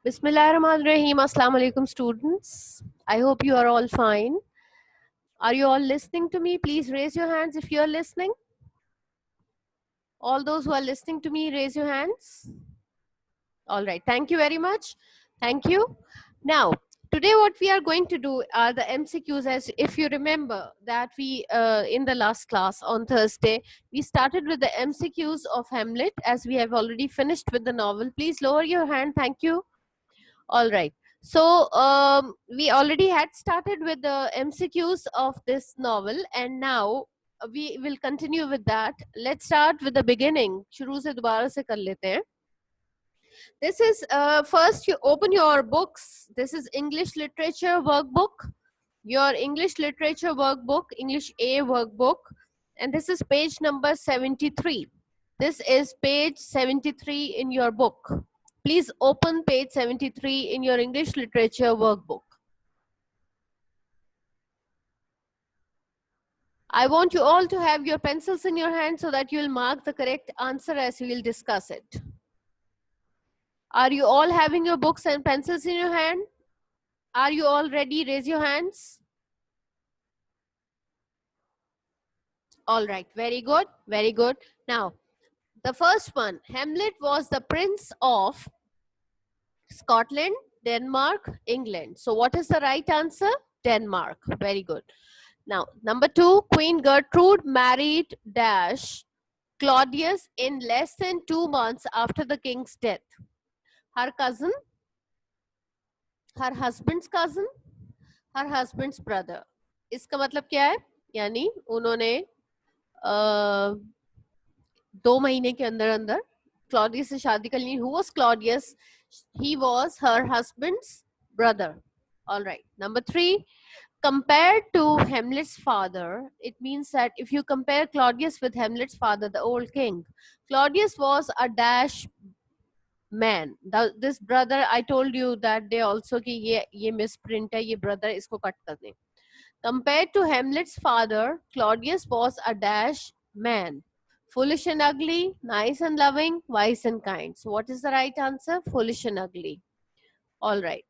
Bismillahirrahmanirrahim. Assalamu alaikum, students. I hope you are all fine. Are you all listening to me? Please raise your hands if you are listening. All those who are listening to me, raise your hands. All right. Thank you very much. Thank you. Now, today what we are going to do are the MCQs. As if you remember that we, in the last class on Thursday, we started with the MCQs of Hamlet, as we have already finished with the novel. Please lower your hand. Thank you. All right. So we already had started with the MCQs of this novel, and now we will continue with that. Let's start with the beginning. शुरू से दोबारा से कर लेते हैं. This is first you open your books. This is English literature workbook. Your English literature workbook, English A workbook, and this is page number 73. This is page 73 in your book. Please open page 73 in your English literature workbook. I want you all to have your pencils in your hand so that you will mark the correct answer as we will discuss it. Are you all having your books and pencils in your hand? Are you all ready? Raise your hands. All right, very good, very good. Now, the first one, Hamlet was the prince of Scotland, Denmark, England. So what is the right answer? Denmark. Very good. Now, number 2, Queen Gertrude married Dash Claudius in less than 2 months after the king's death. Her cousin, her husband's cousin, her husband's brother. इसका मतलब क्या है? यानी उन्होंने 2 महीने के अंदर अंदर क्लॉडियस से शादी कर ली. Who was Claudius? He was her husband's brother. All right. Number 3, compared to Hamlet's father, it means that if you compare Claudius with Hamlet's father, the old king, Claudius was a dash man. This brother, I told you that they also कि ये misprint है, ये brother इसको cut कर दें. Compared to Hamlet's father, Claudius was a dash man. Foolish and ugly, nice and loving, wise and kind. So what is the right answer? Foolish and ugly. All right.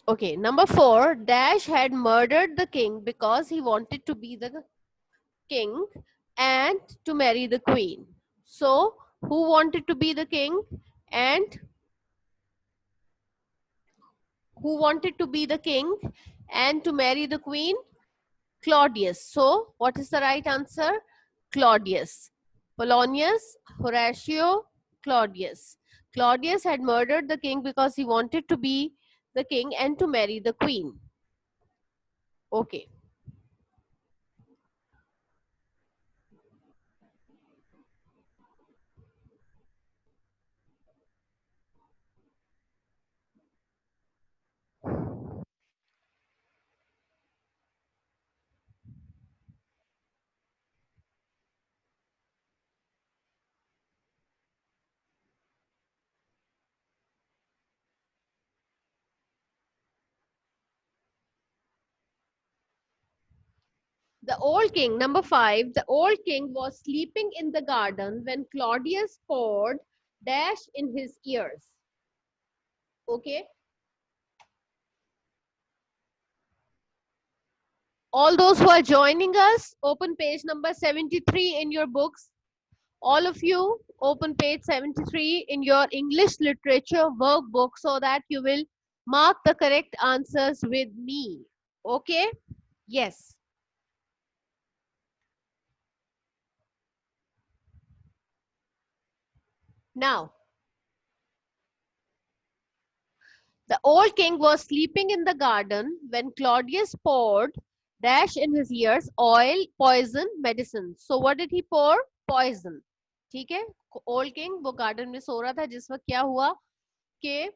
Okay, number 4, Dash had murdered the king because he wanted to be the king and to marry the queen. So, who wanted to be the king and who wanted to be the king and to marry the queen? Claudius. So, what is the right answer? Claudius. Polonius, Horatio, Claudius. Claudius had murdered the king because he wanted to be the king and to marry the queen. Okay. The old king, number 5, the old king was sleeping in the garden when Claudius poured dash in his ears. Okay. All those who are joining us, open page number 73 in your books. All of you, open page 73 in your English literature workbook so that you will mark the correct answers with me. Okay? Yes. Now, the old king was sleeping in the garden when Claudius poured dash in his ears oil, poison, medicine. So what did he pour? Poison. ठीक है? Old king वो garden में सो रहा था जिस वक्त क्या हुआ कि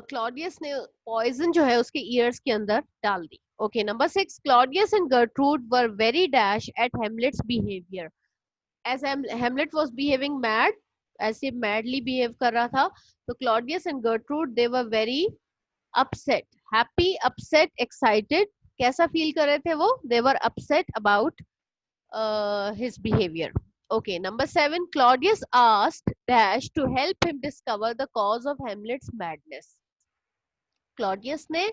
क्लॉडियस ने पॉइजन जो है उसके ईयर्स के अंदर डाल दी. Okay, number 6, Claudius and Gertrude were very dash at Hamlet's behaviour. As Hamlet was behaving mad, ऐसे मैडली बिहेव कर रहा था, तो Claudius and Gertrude they were very upset. Happy, upset, excited. कैसा फील कर रहे थे वो? They were upset about his behaviour. Okay, number 7, Claudius asked Dash to help him discover the cause of Hamlet's madness. Claudius ने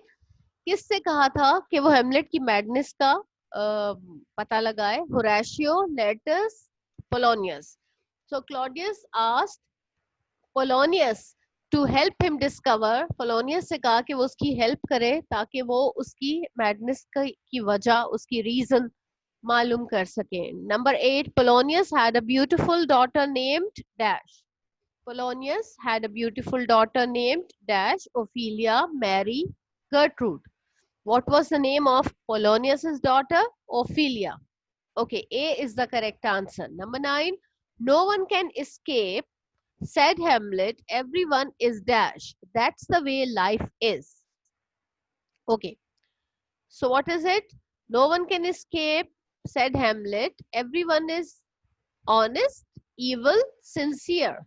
किससे कहा था कि वो हेमलेट की मैडनेस का पता लगाए? Horatio, Laertes, Polonius. So Claudius asked Polonius to help him discover. Polonius से कहा कि वो उसकी हेल्प करे ताकि वो उसकी मैडनेस की वजह, उसकी रीजन मालूम कर सके. Number 8, Polonius had a beautiful daughter named dash. Polonius had a beautiful daughter named Dash, Ophelia, Mary, Gertrude. What was the name of Polonius's daughter? Ophelia. Okay, A is the correct answer. Number 9, no one can escape, said Hamlet. Everyone is Dash. That's the way life is. Okay, so what is it? No one can escape, said Hamlet. Everyone is honest, evil, sincere.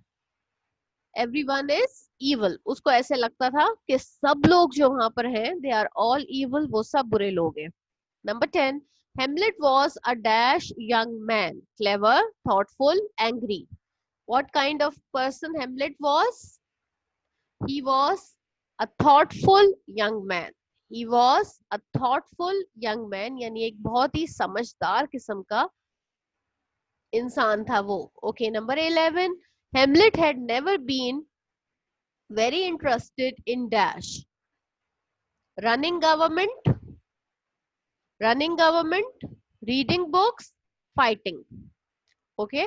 Everyone is evil. उसको ऐसे लगता था कि सब लोग जो वहां पर हैं दे आर ऑल इवल, वो सब बुरे लोग हैं. Number 10, Hamlet was a dash young man, clever, thoughtful, angry. What kind of person Hamlet was? He was a thoughtful young man. He was a thoughtful young man, यानी एक बहुत ही समझदार किस्म का इंसान था वो. Okay, number 11, Hamlet had never been very interested in dash. Running government, reading books, fighting. Okay,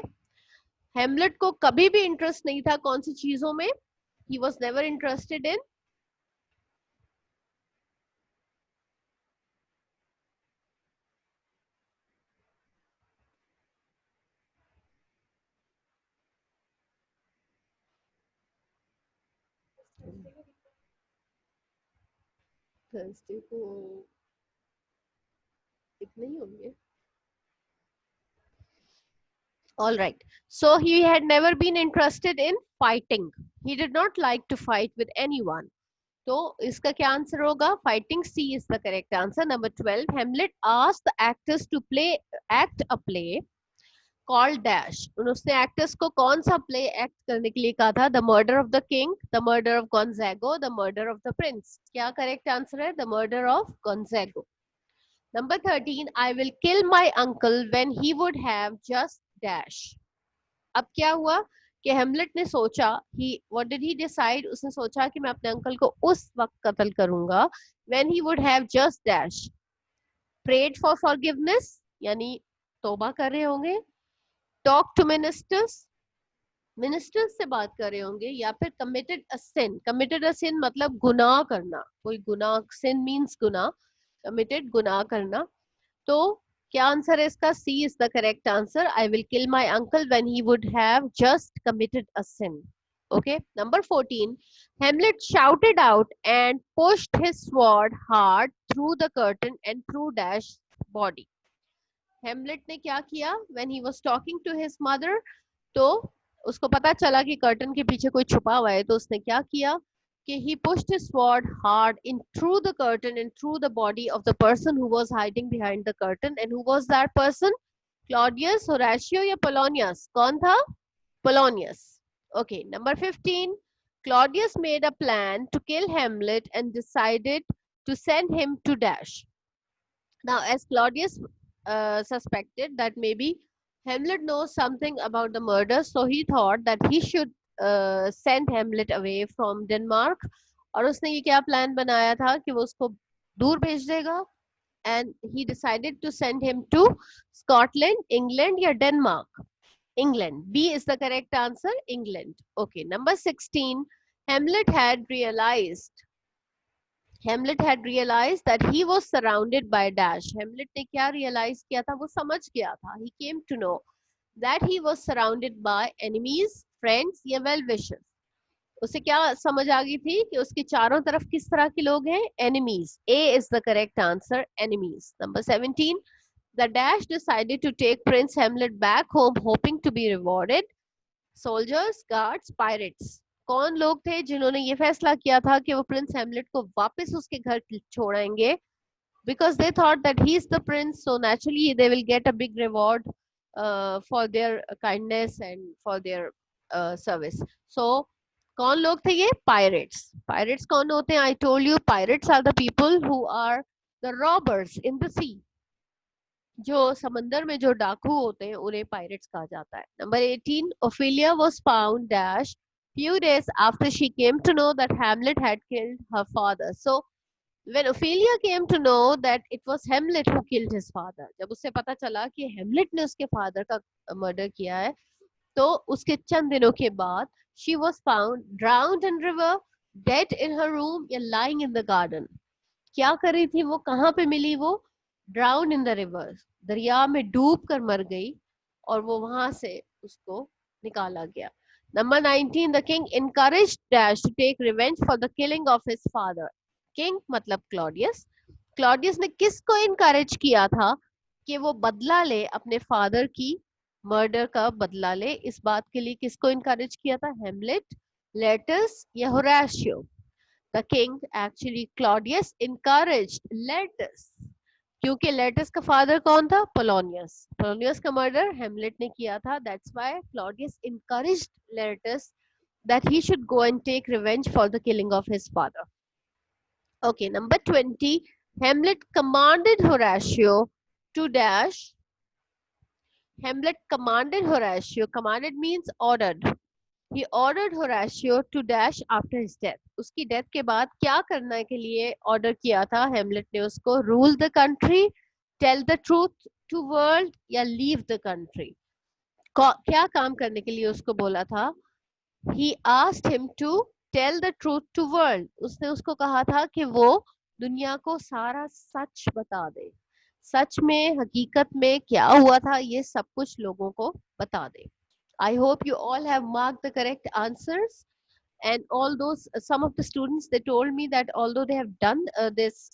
हेमलेट को कभी भी इंटरेस्ट नहीं था कौन सी चीजों में? He was never interested in Thursday को इतने ही होंगे. All right. So he had never been interested in fighting. He did not like to fight with anyone. तो इसका क्या आंसर होगा? Fighting. C is the correct answer. Number 12, Hamlet asked the actors to act a play called dash. उसने actors को कौन सा play act करने के लिए कहा था? The murder of the king, the murder of Gonzago, the murder of the prince. क्या करेक्ट आंसर है? The murder of Gonzago. Number 13, I will kill my uncle when he would have just dash. अब क्या हुआ कि Hamlet ने सोचा, he what did he decide, उसने सोचा कि मैं अपने अंकल को उस वक्त कत्ल करूंगा when he would have just dash. Prayed for forgiveness, यानी तौबा कर रहे होंगे. टॉक टू मिनिस्टर्स, मिनिस्टर्स से बात कर रहे होंगे. या फिर committed a sin. Committed a सिन मतलब गुनाह करना, कोई गुनाह. सिन मींस गुनाह, कमिटेड गुनाह करना. तो क्या आंसर है इसका? C is the correct answer. I will kill my uncle when he would have just committed a sin. Okay, number 14, Hamlet shouted out and pushed his sword hard through the curtain and through Dash's body. Hamlet ने क्या किया? When he was talking to his mother, तो उसको पता चला कि curtain के पीछे कोई छुपा हुआ है, तो उसने क्या किया कि he pushed his sword hard in through the curtain and through the body of the person who was hiding behind the curtain. And who was that person? Claudius, Horatio या Polonius? कौन था? Polonius. Okay, number 15, Claudius made a plan to kill Hamlet and decided to send him to Dash. Now, as Claudius suspected that maybe Hamlet knows something about the murder, so he thought that he should send Hamlet away from Denmark. और उसने ये क्या plan बनाया था कि वो उसको दूर भेज देगा. And he decided to send him to Scotland, England या Denmark. England. B is the correct answer. England. Okay. Number 16. Hamlet had realized that he was surrounded by Dash. Hamlet ने क्या realize किया था? वो समझ गया था. He came to know that he was surrounded by enemies, friends या well wishers. उसे क्या समझ आ गई थी कि उसके चारों तरफ किस तरह के लोग हैं? Enemies. A is the correct answer. Enemies. Number 17. The Dash decided to take Prince Hamlet back home, hoping to be rewarded. Soldiers, guards, pirates. कौन लोग थे जिन्होंने ये फैसला किया था कि वो प्रिंस हेमलेट को वापस उसके घर छोड़ाएंगे? Because they thought that he is the prince, so naturally they will get a big reward. for their kindness and for their service. So कौन लोग थे ये? Pirates. Pirates कौन होते हैं? I told you pirates are the people who are the robbers in the sea. जो समंदर में जो डाकू होते हैं उन्हें पायरेट्स कहा जाता है. Number 18, Ophelia was found dash few days after she came to know that Hamlet had killed her father. So when Ophelia came to know that it was Hamlet who killed his father, जब उससे पता चला कि Hamlet ने उसके father का murder किया है, तो उसके चंद दिनों के बाद she was found drowned in river, dead in her room या lying in the garden. क्या कर रही थी वो? कहाँ पे मिली वो? ड्राउन इन द रिवर, दरिया में डूब कर मर गई और वो वहां से उसको निकाला गया. Number 19, the king encouraged dash to take revenge for the killing of his father. King मतलब क्लॉडियस. क्लॉडियस ने किसको इनकरेज किया था कि वो बदला ले, अपने फादर की मर्डर का बदला ले? इस बात के लिए किसको इनकरेज किया था? हेमलेट, लेटस या Horatio? The king, actually Claudius, encouraged Letus, क्योंकि लेटस का फादर कौन था? पोलोनियस. पोलोनियस का मर्डर हेमलेट ने किया था. That's why Claudius encouraged Letus that he should go and take revenge for the killing of his father. Okay, number 20, Hamlet commanded Horatio to dash. Hamlet commanded Horatio. Commanded means ordered. He ordered Horatio to dash after his death. उसकी death के बाद क्या करने के लिए order किया था Hamlet ने उसको? Rule the country, tell the truth to world या लीव द कंट्री? क्या काम करने के लिए उसको बोला था? He asked him to tell the truth to world. उसने उसको कहा था कि वो दुनिया को सारा सच बता दे. सच में, हकीकत में क्या हुआ था, ये सब कुछ लोगों को बता दे. I hope you all have marked the correct answers, and all those some of the students, they told me that although they have done this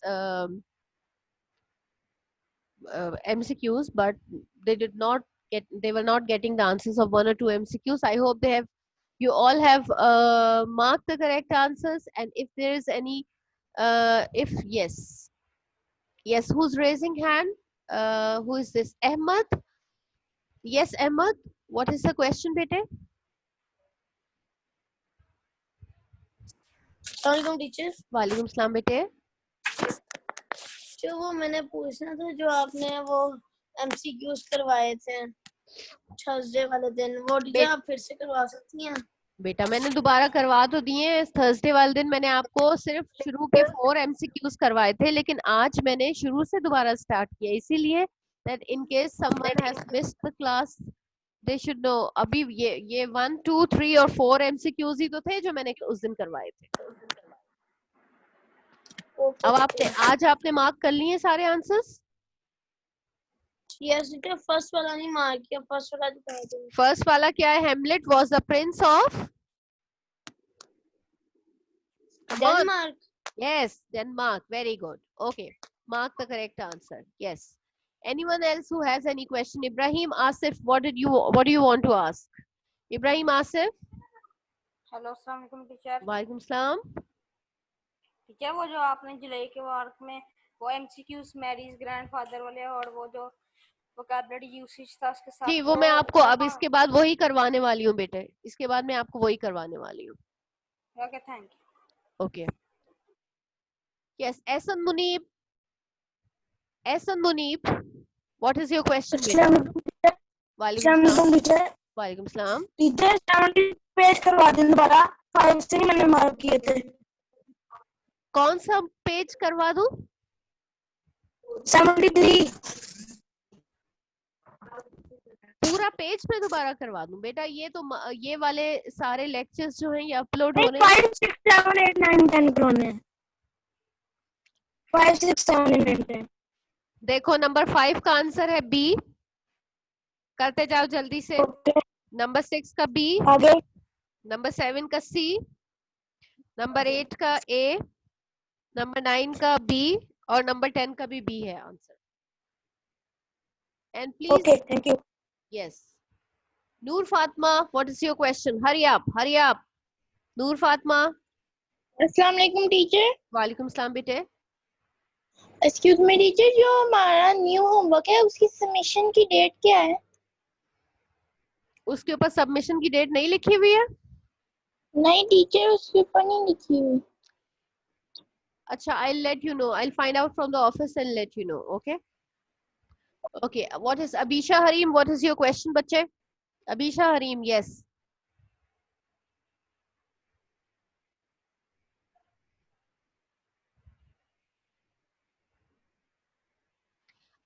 MCQs, but they were not getting the answers of 1 or 2 MCQs. I hope you all have marked the correct answers, and if there is any if yes, who's raising hand? Who is this? Ahmad? Yes, Ahmad, what is the question, bete? Teacher. वालेकुम सलाम बेटे. जो वो मैंने पूछना था, जो आपने वो एमसीक्यूज करवाए थे थर्सडे वाले दिन, वो टीचर आप फिर से करवा सकती हैं? बेटा मैंने दोबारा करवा तो दिए. थर्सडे वाले दिन मैंने आपको सिर्फ शुरू के 4 MCQs करवाए थे, लेकिन आज मैंने शुरू से दोबारा स्टार्ट किया, इसीलिए that in case someone has missed the class they should know. अभी ये 1 2 3 और 4 MCQs ही तो थे जो मैंने उस दिन करवाए थे. अब आज आपने मार्क कर लिए सारे आंसर्स? Yes teacher. फर्स्ट वाला नहीं मार्क किया. फर्स्ट वाला दिखा दो. फर्स्ट वाला क्या है? Hamlet was the prince of Denmark. Yes, Denmark. Very good. Okay, mark the correct answer. Yes. Anyone else who has any question? Ibrahim Asif, what do you want to ask? Ibrahim Asif. Hello, अस्सलाम वालेकुम teacher. वालेकुम सलाम. Teacher वो जो आपने जुलाई के work में वो एमसीक्यूज मैरीज ग्रैंडफादर वाले और वो जो वोकैबुलरी यूसेज था उसके साथ, जी वो मैं आपको अब इसके बाद वही करवाने वाली हूँ बेटे. इसके बाद मैं आपको वही करवाने वाली हूँ. Okay, thank you. Okay. Yes, Ehsan Munib. Ehsan Munib, what is your question बेटा? वालेकुम सलाम. वालेकुम सलाम. टीचर 70 पेज करवा दें दोबारा. 5 से ही मैंने मार्क किए थे. कौन सा पेज करवा दूं? 73. पूरा पेज पे दोबारा करवा दूं बेटा? ये वाले सारे लेक्चर्स जो हैं ये अपलोड होने 5 6 7 8 9 10 करोने. 5 6 7 8 9. देखो नंबर 5 का आंसर है बी. करते जाओ जल्दी से. नंबर 6 का बी, आगे. नंबर 7 का सी, नंबर 8 का ए, नंबर 9 का बी और नंबर 10 का भी बी है answer. And please. Okay, thank you. Yes. Noor Fatima, what is your question? Hurry up. Noor Fatima. अस्सलाम वालेकुम टीचर. वालेकुम सलाम बेटे. एक्सक्यूज मी टीचर, जो हमारा न्यू होमवर्क है उसकी सबमिशन की डेट क्या है? उसके ऊपर सबमिशन की डेट नहीं लिखी हुई है? नहीं टीचर, उसके ऊपर नहीं लिखी हुई। अच्छा, I'll let you know. I'll find out from the office and let you know. Okay. Okay. What is Abisha Harim? What is your question, बच्चे? Abisha Harim, yes.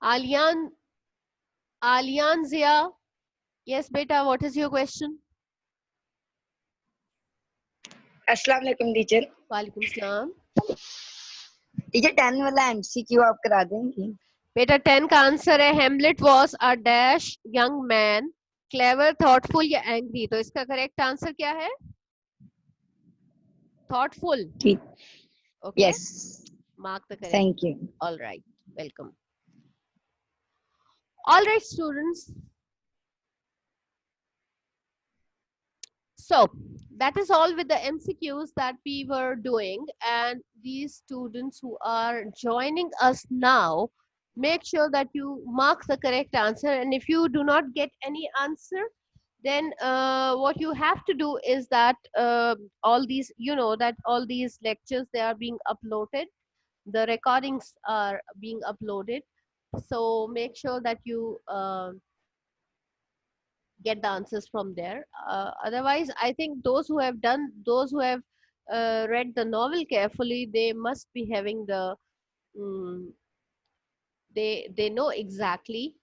Alian, Alian Zia, yes, beta. What is your question? अस्सलाम वालेकुम teacher. वालेकुम सलाम। Teacher 10 वाला MCQ आप करा देंगी? बेटा 10 का आंसर है Hamlet was a dash young man, clever, thoughtful या एंग्री। तो इसका करेक्ट आंसर क्या है? थॉटफुल। ठीक, okay, yes, mark the correct. Thank you. All right, welcome. All right, students. So that is all with the MCQs that we were doing, and these students who are joining us now, make sure that you mark the correct answer, and if you do not get any answer, then what you have to do is that all these, you know, that all these lectures, they are being uploaded, the recordings are being uploaded, so make sure that you get the answers from there. Otherwise, I think those who have read the novel carefully, they must be having the mm, they know exactly.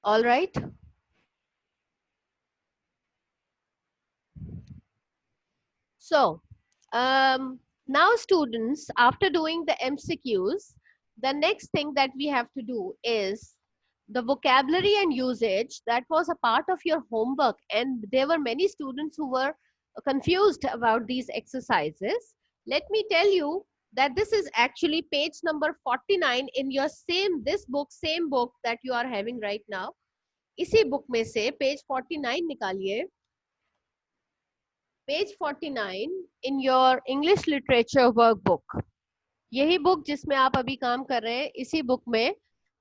All right. So now students, after doing the MCQs, the next thing that we have to do is the vocabulary and usage. That was a part of your homework, and there were many students who were confused about these exercises. Let me tell you that this is actually page number 49 in your same book that you are having right now. इसी book में से page 49 निकालिए. Page 49 in your English literature workbook. यही book जिसमें आप अभी काम कर रहे हैं, इसी बुक में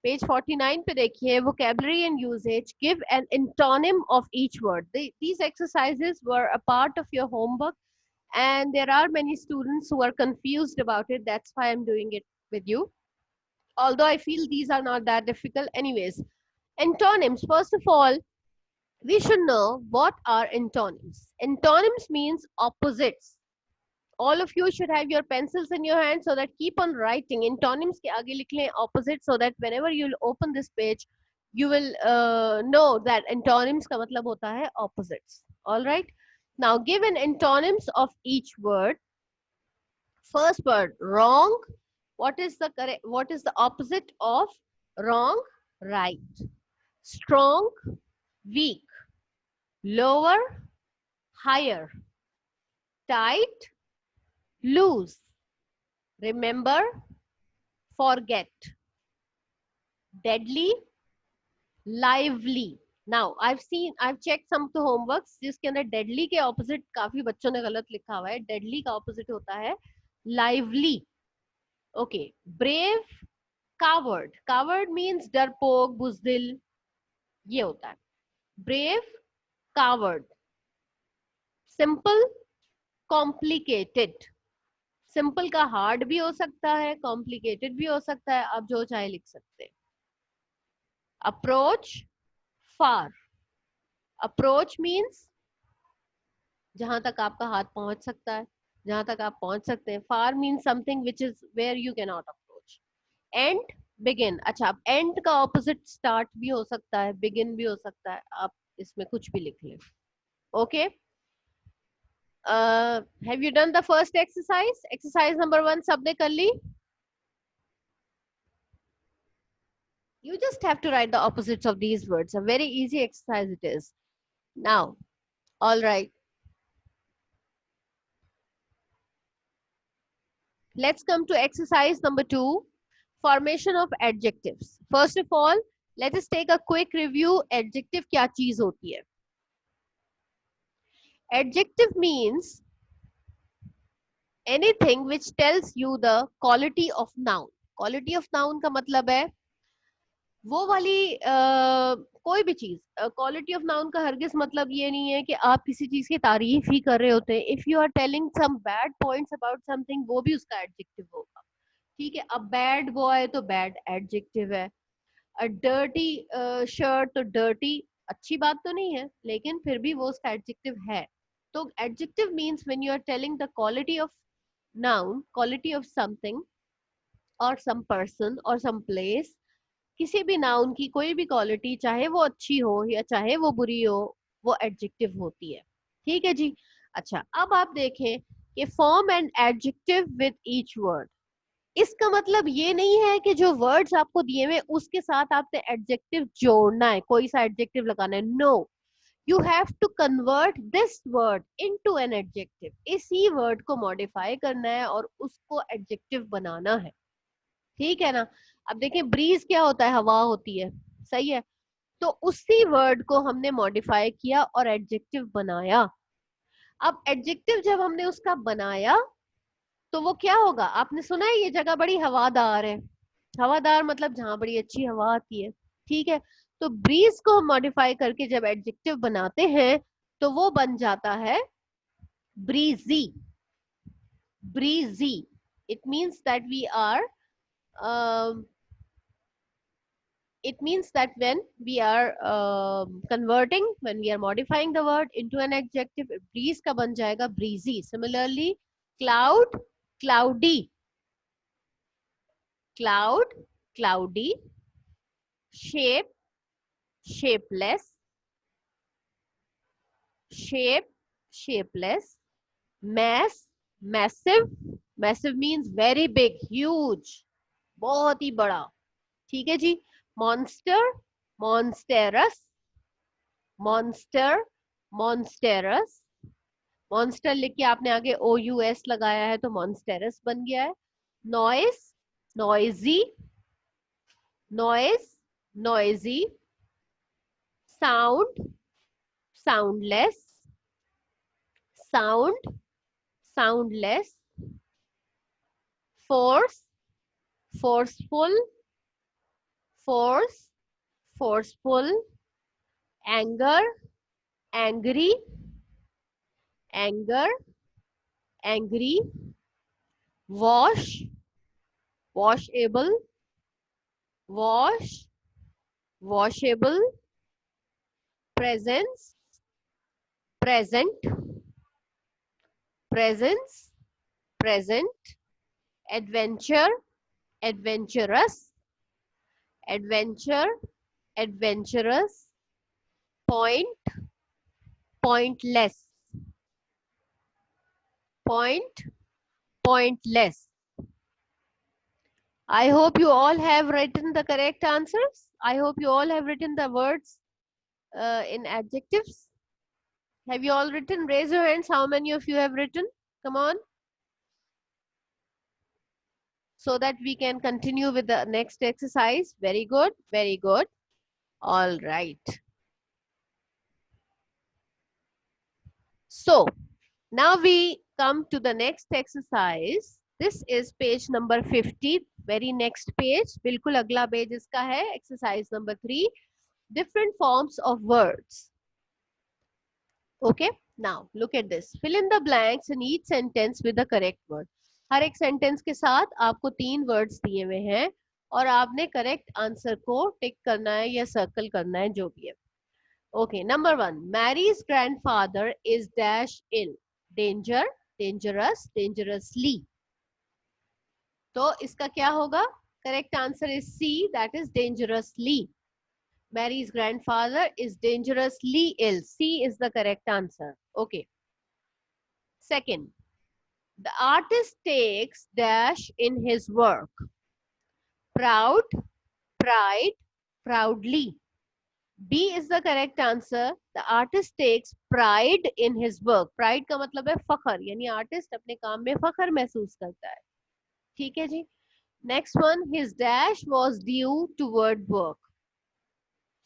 पेज 49 पे देखिए, vocabulary and usage, give an antonym of each word. These exercises were a part of your homework, and there are many students who are confused about it. That's why I'm doing it with you. Although I feel these are not that difficult. Anyways, antonyms. First of all, we should know what are antonyms. Antonyms means opposites. All of you should have your pencils in your hand, so that keep on writing antonyms के आगे लिख लें opposite, so that whenever you'll open this page, you will know that antonyms का मतलब होता है opposites. All right. Now give an antonyms of each word. First word, wrong. What is the correct? What is the opposite of wrong? Right. Strong, weak. Lower, higher. Tight, loose. Remember, forget. Deadly, lively. Now I've checked some of the homeworks जिसके अंदर deadly के opposite काफी बच्चों ने गलत लिखा हुआ है. Deadly का opposite होता है lively. Okay. Brave, coward. Coward means डरपोक, बुजदिल, ये होता है. Brave, coward. Simple, complicated. Simple का हार्ड भी हो सकता है, कॉम्प्लिकेटेड भी हो सकता है, आप जो चाहे लिख सकते हैं. अप्रोच, फार. अप्रोच मीन्स जहां तक आपका हाथ पहुंच सकता है, जहां तक आप पहुंच सकते हैं. Far means something which is where you can not approach. End, begin. अच्छा, अब एंड का ऑपोजिट स्टार्ट भी हो सकता है, बिगिन भी हो सकता है, आप इसमें कुछ भी लिख लें. Okay. Have you done the first exercise? Exercise number 1 सबने कर ली? You just have to write the opposites of these words. A very easy exercise it is. Now, all right. Let's come to exercise number 2, formation of adjectives. First of all, let us take a quick review. Adjective क्या चीज होती है? Adjective means anything which tells you the quality of noun. Quality of noun का मतलब है वो वाली कोई भी चीज. क्वालिटी ऑफ नाउन का हरगिज मतलब ये नहीं है कि आप किसी चीज की तारीफ ही कर रहे होते हैं. If you are telling some bad points about something, वो भी उसका एडजेक्टिव होगा. ठीक है. अब बैड बॉय तो बैड एडजेक्टिव है. अ डर्टी शर्ट तो डर्टी अच्छी बात तो नहीं है, लेकिन फिर भी वो उसका एडजेक्टिव है. तो adjective means when you are telling the quality of noun, quality of something और सम पर्सन और सम प्लेस. किसी भी नाउन की कोई भी क्वालिटी, चाहे वो अच्छी हो या चाहे वो बुरी हो, वो एडजेक्टिव होती है. ठीक है जी. अच्छा, अब आप देखें कि form and adjective with each word. इसका मतलब ये नहीं है कि जो वर्ड्स आपको दिए हुए उसके साथ आपने एडजेक्टिव जोड़ना है, कोई सा एडजेक्टिव लगाना है. No, you have to convert this word into an adjective. इसी वर्ड को मॉडिफाई करना है और उसको एडजेक्टिव बनाना है. ठीक है ना. अब देखें, ब्रीज क्या होता है? हवा होती है. सही है. तो उसी वर्ड को हमने मॉडिफाई किया और एडजेक्टिव बनाया. अब एडजेक्टिव जब हमने उसका बनाया तो वो क्या होगा? आपने सुना है ये जगह बड़ी हवादार है. हवादार मतलब जहां बड़ी अच्छी हवा आती है. ठीक है. तो ब्रीज को हम मॉडिफाई करके जब एडजेक्टिव बनाते हैं तो वो बन जाता है breezy. Breezy. It means that we are it means that when we are converting, when we are modifying the word into an adjective, breeze का बन जाएगा breezy. Similarly, cloud, cloudy. Cloud, cloudy. Shape, shapeless. Shape, shapeless. Mass, massive. Massive means very big, huge. बहुत ही बड़ा. ठीक है जी. Monster, monstrous. Monster, monstrous. Monster लिख के आपने आगे OUS लगाया है तो monstrous बन गया है. Noise, noisy. Noise, noisy. Sound, soundless. Sound, soundless. Force, forceful. Force, forceful. Anger, angry. Anger, angry. Wash, washable. Wash, washable. Presence, present. Presence, present. Adventure, adventurous. Adventure, adventurous. Point, pointless. Point, pointless. I hope you all have written the correct answers. I hope you all have written the words in adjectives. Have you all written? Raise your hands. How many of you have written? Come on. So that we can continue with the next exercise. Very good. Very good. All right. So now we come to the next exercise. This is page number 50. Very next page. बिल्कुल अगला page इसका है. Exercise number 3. Different forms of words. Okay. Now look at this. Fill in the blanks in each sentence with the correct word. हर एक sentence के साथ आपको 3 words दिए हुए हैं और आपने करेक्ट आंसर को टिक करना है या सर्कल करना है, जो भी है. Okay. Number 1. Mary's grandfather is dash ill. Danger, dangerous, dangerously. तो इसका क्या होगा? Correct answer is C, that is dangerously. Mary's grandfather is dangerously ill. C is the correct answer. Okay. Second, the artist takes dash in his work. Proud, pride, proudly. B is the correct answer. The artist takes pride in his work. Pride का मतलब है फखर, यानी artist अपने काम में फखर महसूस करता है. ठीक है जी. Next one, his dash was due toward work.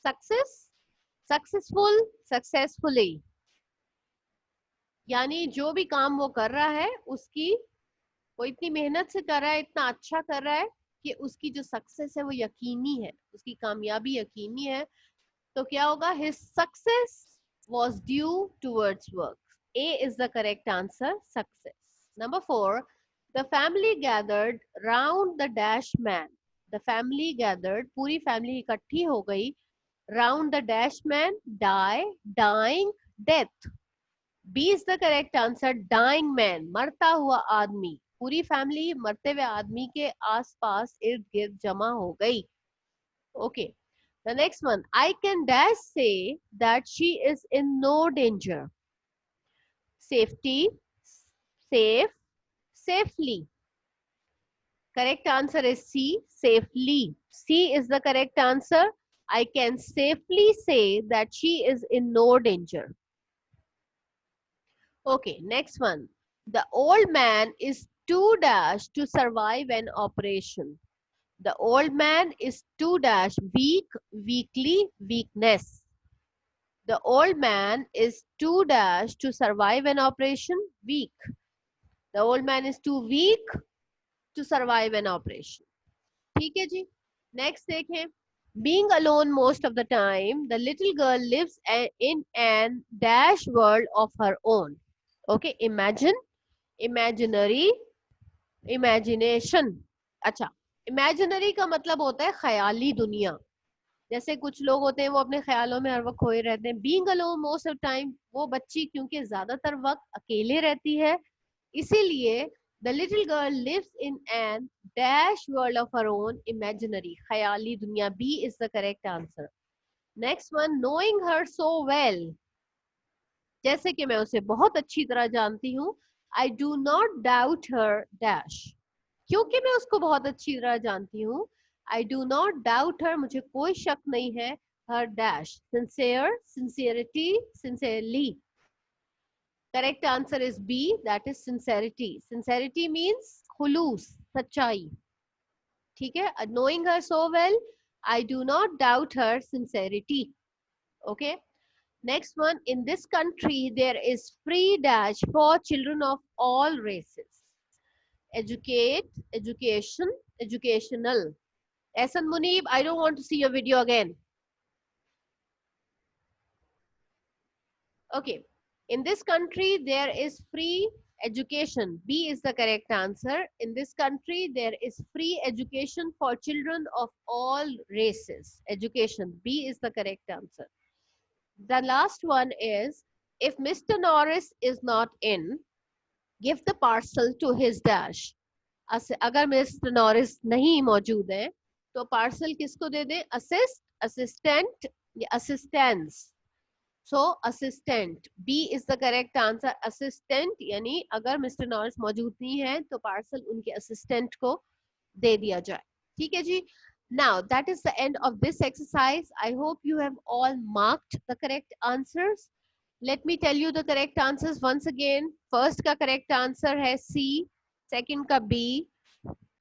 Success, successful, successfully. यानी जो भी काम वो कर रहा है उसकी, वो इतनी मेहनत से कर रहा है, इतना अच्छा कर रहा है कि उसकी जो सक्सेस है वो यकीनी है, उसकी कामयाबी यकीनी है. तो क्या होगा? His success was due towards work. A is the correct answer, success. Number 4, the family gathered round the dash man. The family gathered, पूरी family इकट्ठी हो गई, round the dash man, die, dying, death. B is the correct answer, dying man, मरता हुआ आदमी. पूरी family मरते हुए आदमी के आसपास इर्द गिर्द जमा हो गई. Okay. The next one, I can dash say that she is in no danger. Safety, safe, safely. Correct answer is C, safely. C is the correct answer. I can safely say that she is in no danger. Okay, next one. The old man is too dash to survive an operation. The old man is too dash weak, weakly, weakness. The old man is too dash to survive an operation, weak. The old man is too weak to survive an operation. ठीक है जी. Next देखें. Being alone most of the time, the little girl lives in an dash world of her own. Okay, imagine, imaginary, imagination. अच्छा, imaginary का मतलब होता है ख्याली दुनिया. जैसे कुछ लोग होते हैं वो अपने ख्यालों में हर वक्त खोए रहते हैं. Being alone most of time, वो बच्ची क्योंकि ज्यादातर वक्त अकेले रहती है, इसीलिए the little girl lives in an dash world of her own, imaginary, ख्याली दुनिया. B is the correct answer. Next one, knowing her so well, जैसे कि मैं उसे बहुत अच्छी तरह जानती हूँ. I do not doubt her dash, क्योंकि मैं उसको बहुत अच्छी तरह जानती हूँ. आई डू नॉट डाउट हर, मुझे कोई शक नहीं है. Her dash, sincere, sincerity, sincerely. Correct answer is B, that is sincerity. Sincerity means खुलूस, सच्चाई. ठीक है. Knowing her so well, I do not doubt her sincerity. Okay. Next one, in this country there is free dash for children of all races. Educate, education, educational. Ehsan Munib, I don't want to see your video again. Okay. In this country there is free education. B is the correct answer. In this country there is free education for children of all races. Education. B is the correct answer. The last one is, if Mr. Norris is not in, give the parcel to his dash. अगर mister Norris नहीं मौजूद है तो parcel किसको दे दें? Assist, assistant या assistance. So assistant. B is the correct answer, assistant. यानी अगर मिस्टर नॉरिस मौजूद नहीं है तो पार्सल उनके असिस्टेंट को दे दिया जाए. ठीक है जी. Now that is the end of this exercise. I hope you have all marked the correct answers. Let me tell you the correct answers once again. First का correct answer है C, second का B,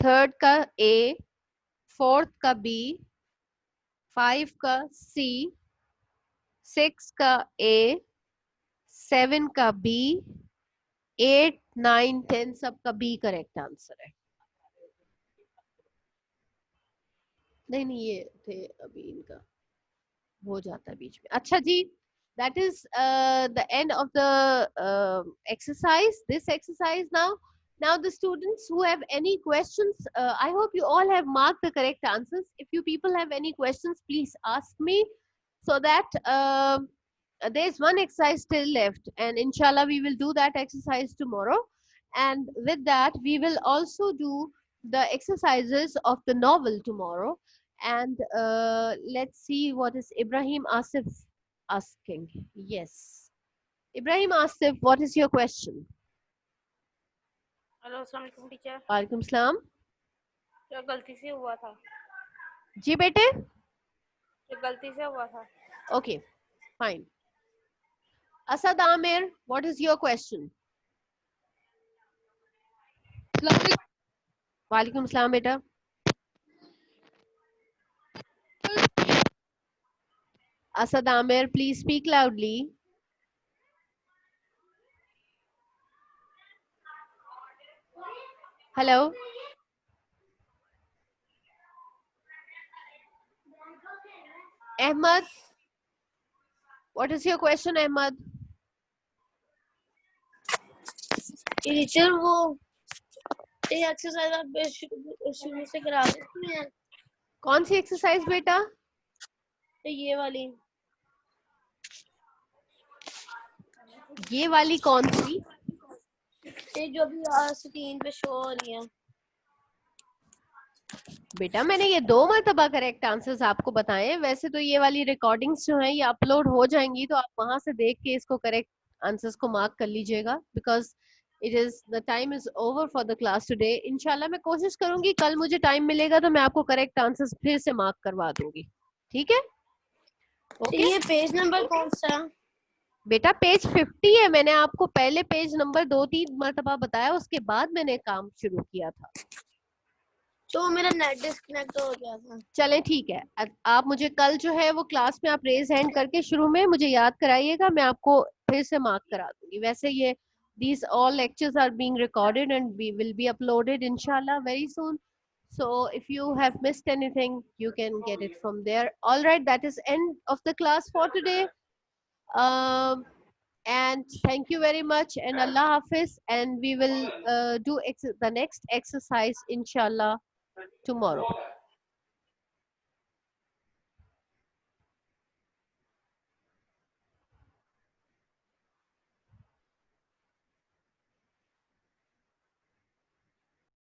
third का A, fourth का B, 5 का C, 6 का A, 7 का B, 8, 9, 10 सबका B correct answer है. नहीं ये थे अभी, इनका हो जाता है बीच में. अच्छा जी, that is the end of the exercise, this exercise. Now the students who have any questions, I hope you all have marked the correct answers. If you people have any questions, please ask me, so that there's one exercise still left, and inshallah we will do that exercise tomorrow. And with that we will also do the exercises of the novel tomorrow. And let's see what is Ibrahim Asif asking. Yes, Ibrahim Asif, what is your question? Hello अस्सलाम वालेकुम teacher. वालेकुम सलाम. जो गलती से हुआ था, जी बेटे. जो गलती से हुआ था. Okay, fine. Asad Amir, what is your question? वालेकुम सलाम बेटा. Asad Amir, please speak loudly. Hello. Ahmad, what is your question, Ahmad? Teacher वो ये एक्सरसाइज आप शुरू से करा देती हैं कौन सी एक्सरसाइज बेटा? ये वाली ये वाली कौन सी? ये जो भी स्क्रीन पे शो हो रही है. बेटा मैंने ये 2 मरतबा करेक्ट आंसर्स आपको बताए हैं. वैसे तो ये वाली रिकॉर्डिंग्स जो हैं ये अपलोड हो जाएंगी, तो आप वहां से देख के इसको करेक्ट आंसर्स को मार्क कर लीजिएगा, because it is the time is over for the class today. इंशाल्लाह मैं कोशिश करूंगी कल मुझे टाइम मिलेगा तो मैं आपको करेक्ट आंसर्स फिर से मार्क करवा दूंगी. ठीक है? ओके ये पेज नंबर कौन सा? बेटा पेज 50 है. मैंने आपको पहले पेज नंबर 2-3 मरतबा बताया, उसके बाद मैंने काम शुरू किया था. तो मेरा नेट डिस्कनेक्ट हो गया था. चलें ठीक है. आप मुझे कल जो है वो क्लास में आप रेज हैंड करके शुरू में मुझे याद कराइएगा, मैं आपको फिर से मार्क करा दूंगी. वैसे ये these all lectures are being recorded and we will be uploaded inshallah very soon. So if you have missed anything you can get it from there. All right, that is end of the class for today. And thank you very much and Allah Hafiz, and we will do the next exercise inshallah tomorrow.